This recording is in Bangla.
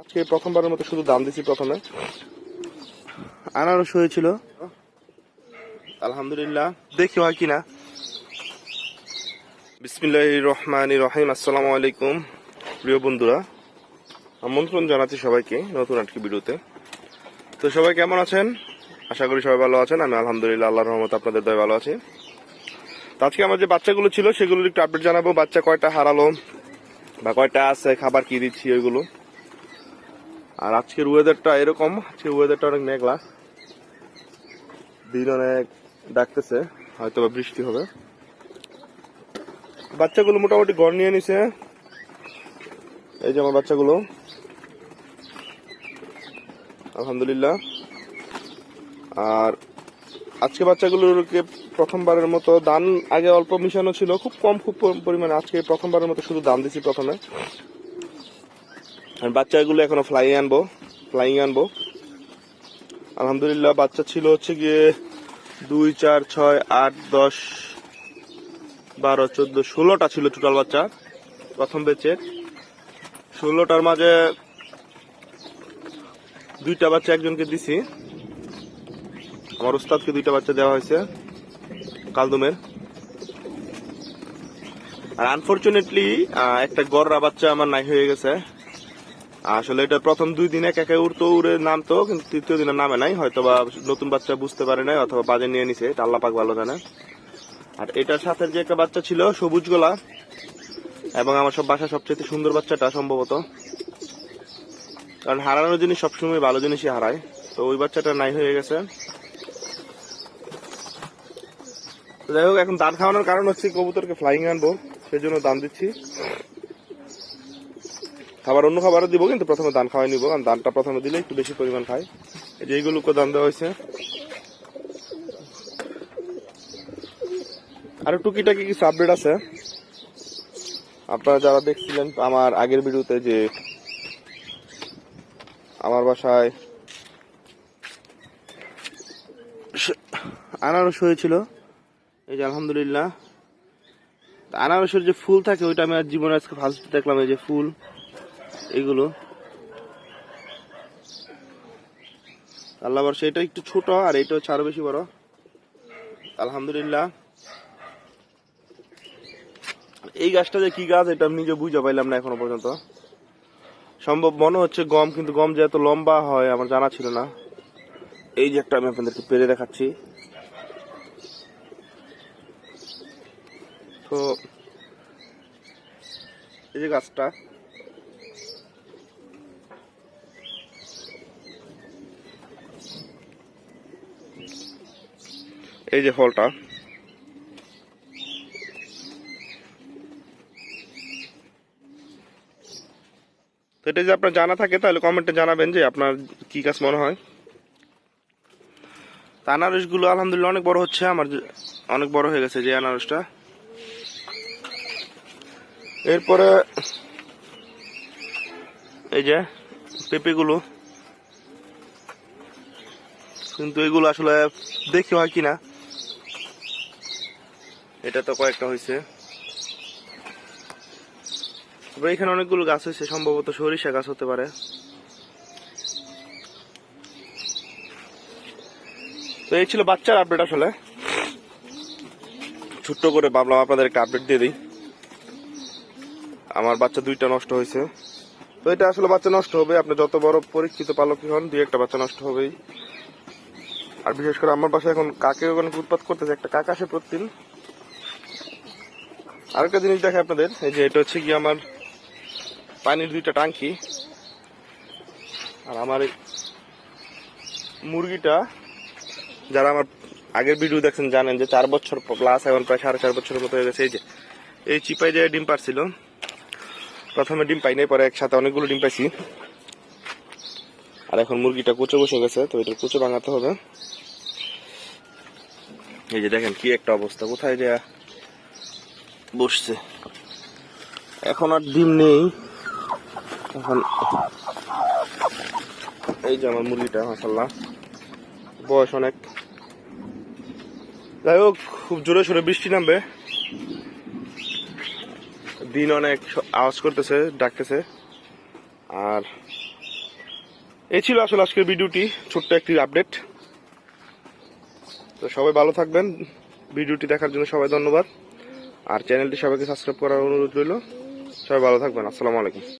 আজকে প্রথমবারের মতো শুধু দাম দিছি। প্রথমে আনারস হয়েছিল, আলহামদুলিল্লাহ। দেখি হয় কিনা। বিসমিল্লাহির রহমানির রহিম। আসসালামু আলাইকুম প্রিয় বন্ধুরা, আমন্ত্রণ জানাচ্ছি সবাইকে নতুন একটি ভিডিওতে। তো সবাই কেমন আছেন? আশা করি সবাই ভালো আছেন। আমি আলহামদুলিল্লাহ আল্লাহর রহমতে আপনাদের দয়ায় ভালো আছি। তো আজকে আমার যে বাচ্চাগুলো ছিল সেগুলোর একটু আপডেট জানাবো। বাচ্চা কয়টা হারালো বা কয়টা আছে, খাবার কি দিচ্ছি ওইগুলো। আর আজকের ওয়েদারটা এরকম, আজকে ওয়েদারটা অনেক মেঘলা, দিন অনেক ডাকতেছে, হয়তো বা বৃষ্টি হবে। বাচ্চাগুলো মোটামুটি ঘর নিয়ে নিছে। এই যে আমার বাচ্চাগুলো, আলহামদুলিল্লাহ। আর আজকে বাচ্চাগুলোকে প্রথমবারের মতো দান, আগে অল্প মিশানো ছিল, খুব কম পরিমাণে। আজকে প্রথমবারের মতো শুধু দান দিছি প্রথমে। আর বাচ্চাগুলো এখনো ফ্লাইং আনবো। আলহামদুলিল্লাহ বাচ্চা ছিল হচ্ছে গিয়ে 2, 4, 6, 8, 10, 12, 14, 16টা ছিল টোটাল বাচ্চা প্রথম ব্যাচের। 16টার মাঝে 2টা বাচ্চা একজনকে দিছি, আমার উস্তাদকে 2টা বাচ্চা দেওয়া হয়েছে কালদুমের। আর আনফরচুনেটলি একটা গররা বাচ্চা আমার নাই হয়ে গেছে। আসলে এটা প্রথম 2 দিন একে উড়ে নামতো, কিন্তু তৃতীয় দিনে নামে নাই। হয়তোবা নতুন বাচ্চা বুঝতে পারে নাই, অথবা বাজে নিয়ে নিছে, এটা আল্লাহ পাক ভালো জানে। আর এটার সাথে যে একটা বাচ্চা ছিল সবুজ গলা, এবং আমার সব বাসা সবচেয়ে সুন্দর বাচ্চাটা সম্ভবত, কারণ হারানোর জিনিস সবসময় ভালো জিনিসই হারায়। তো ওই বাচ্চাটা নাই হয়ে গেছে। যাই হোক, এখন দান খাওয়ানোর কারণ হচ্ছে কবুতরকে ফ্লাইং আনবো, সেই জন্য দান দিচ্ছি। খাবার অন্য খাবারও দিব, কিন্তু প্রথমে দান খাওয়াই নিবো, কারণ দানটা প্রথমে দিলে একটু বেশি পরিমাণ খায়। এই যে এইগুলোকে দান দেওয়া হয়েছে। আর টুকিটাকি কিছু আপডেট আছে। আপনারা যারা দেখছিলেন আমার আগের ভিডিওতে, যে আমার বাসায় আনারস হয়েছিল, এই যে আলহামদুলিল্লাহ। আনারসের যে ফুল থাকে ওইটা আমি আর জীবনে আজকে ফার্স্ট দেখলাম। এই যে ফুল, এইগুলো আল্লাহ বর্ষে, এটা একটু ছোট আর এটা হচ্ছে আরো বেশি বড়, আলহামদুলিল্লাহ। এই গাছটা যে কি গাছ এটা আমি নিজে বুঝে পাইলাম না এখনো পর্যন্ত। সম্ভব মনে হচ্ছে গম, কিন্তু গম যে এত লম্বা হয় আমার জানা ছিল না। এই যে একটা আমি আপনাদেরকে পেরে দেখাচ্ছি। তো এই যে গাছটা, এই যে ফলটা, তো এটা যদি আপনার জানা থাকে তাহলে কমেন্টে জানাবেন যে আপনার কি গাছ মনে হয়। আনারস গুলো আলহামদুলিল্লাহ অনেক বড় হচ্ছে, আমার অনেক বড় হয়ে গেছে যে আনারসটা। এরপরে এই যে পেঁপে গুলো, কিন্তু এগুলো আসলে দেখি হয় কিনা। এটা তো কয়েকটা হয়েছে, এখানে অনেকগুলো গাছ হয়েছে, সম্ভবত সরিষা গাছ হতে পারে। তো এই ছিল বাচ্চার আপডেট। আসলে ছোট্ট করে ভাবলাম আপনাদের একটা আপডেট দিয়ে দিই। আমার বাচ্চা 2টা নষ্ট হয়েছে। তো এটা আসলে বাচ্চা নষ্ট হবে, আপনি যত বড় পরীক্ষিত পালকই হন, 2-1টা বাচ্চা নষ্ট হবেই। আর বিশেষ করে আমার বাসায় এখন কাকে অনেক উৎপাত করতেছে, একটা কাক আসে প্রতিদিন। আরেকটা জিনিস দেখে আপনাদের, এই যে এটা হচ্ছে কি আমার পানির 2টা টাঙ্কি। আর আমার এই মুরগিটা, যারা আমার আগের ভিডিও দেখছেন জানেন যে 4 বছর প্লাস, এখন প্রায় 4.5 বছরের মতো হয়ে গেছে। এই যে এই চিপাই যে ডিম পারছিল, প্রথমে ডিম পাই নাই, পরে একসাথে অনেকগুলো ডিম পাইছি। আর এখন মুরগিটা কুচো বসে গেছে, তো এটার কুচো ভাঙাতে হবে। এই যে দেখেন কি একটা অবস্থা, কোথায় যে বসছে। এখন আর ডিম নেই। এখন এই যে আমার মুরগিটা, মাশাআল্লাহ বয়স অনেক। যাই হোক, খুব জোরে সোরে বৃষ্টি নামবে, দিন অনেক আওয়াজ করতেছে, ডাকতেছে। আর এই ছিল আসলে আজকের ভিডিওটি, ছোট্ট একটি আপডেট। তো সবাই ভালো থাকবেন, ভিডিওটি দেখার জন্য সবাই ধন্যবাদ। আর চ্যানেলটি সবাইকে সাবস্ক্রাইব করার অনুরোধ রইল। সবাই ভালো থাকবেন, আসসালামু আলাইকুম।